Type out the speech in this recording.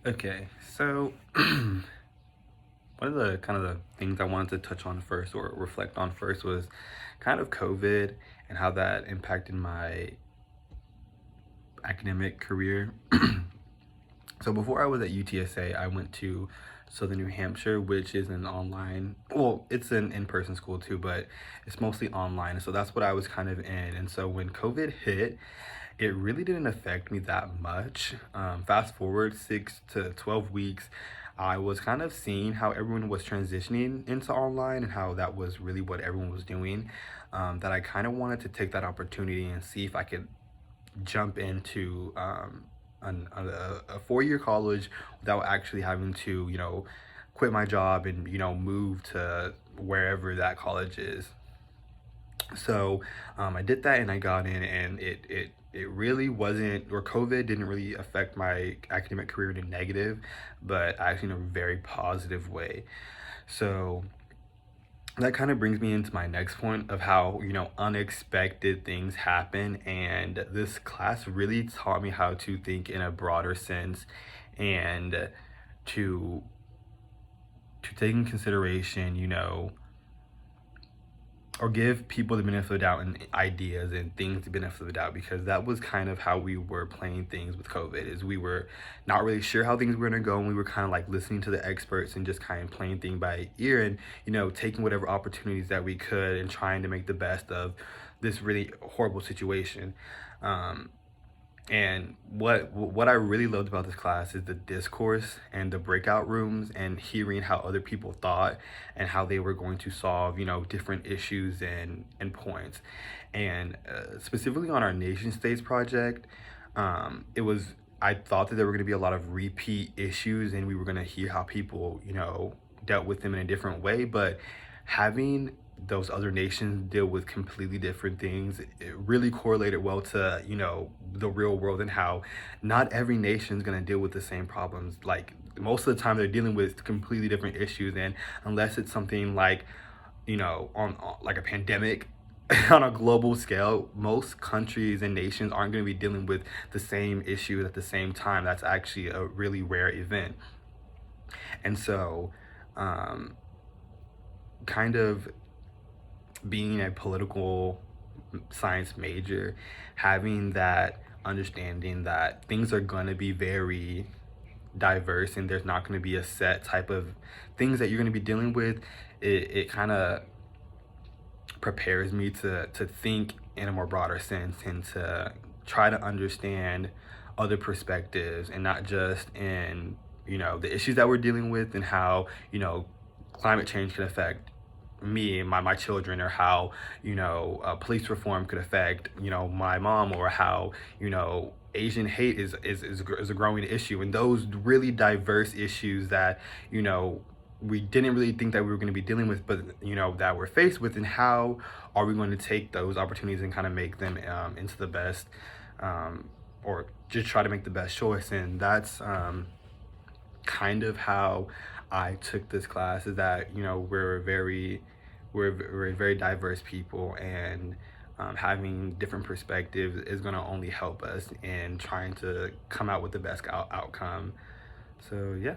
Okay, so one of the kind of the things I wanted to touch on first or reflect on first was kind of COVID and how that impacted my academic career. So before I was at UTSA, I went to Southern New Hampshire, which is an online, well, it's an in-person school too, but it's mostly online. So that's what I was kind of in. And so when COVID hit, it really didn't affect me that much. Fast forward 6 to 12 weeks, I was kind of seeing how everyone was transitioning into online and how that was really what everyone was doing. That I kind of wanted to take that opportunity and see if I could jump into a 4 year college without actually having to, quit my job and, move to wherever that college is. So I did that and I got in, and it really wasn't, or COVID didn't really affect my academic career in a negative, but actually in a very positive way. So that kind of brings me into my next point of how, unexpected things happen. And this class really taught me how to think in a broader sense and to take in consideration, or give people the benefit of the doubt and ideas and things the benefit of the doubt, because that was kind of how we were playing things with COVID. Is we were not really sure how things were going to go, and we were kind of like listening to the experts and just kind of playing thing by ear, and taking whatever opportunities that we could and trying to make the best of this really horrible situation. And what I really loved about this class is the discourse and the breakout rooms and hearing how other people thought and how they were going to solve, different issues and points. And specifically on our nation states project, it was, I thought that there were going to be a lot of repeat issues and we were going to hear how people, dealt with them in a different way. But having those other nations deal with completely different things, it really correlated well to, the real world, and how not every nation is going to deal with the same problems. Like most of the time they're dealing with completely different issues, and unless it's something like, on like a pandemic on a global scale, most countries and nations aren't going to be dealing with the same issues at the same time. That's actually a really rare event. And so um kind of being a political science major, having that understanding that things are going to be very diverse and there's not going to be a set type of things that you're going to be dealing with, it kind of prepares me to think in a more broader sense and to try to understand other perspectives, and not just in, the issues that we're dealing with and how, climate change can affect me and my children, or how, police reform could affect, my mom, or how, Asian hate is a growing issue, and those really diverse issues that, we didn't really think that we were going to be dealing with, but that we're faced with, and how are we going to take those opportunities and kind of make them into the best, or just try to make the best choice. And that's kind of how I took this class, is that, we're very diverse people, and having different perspectives is going to only help us in trying to come out with the best outcome. So yeah.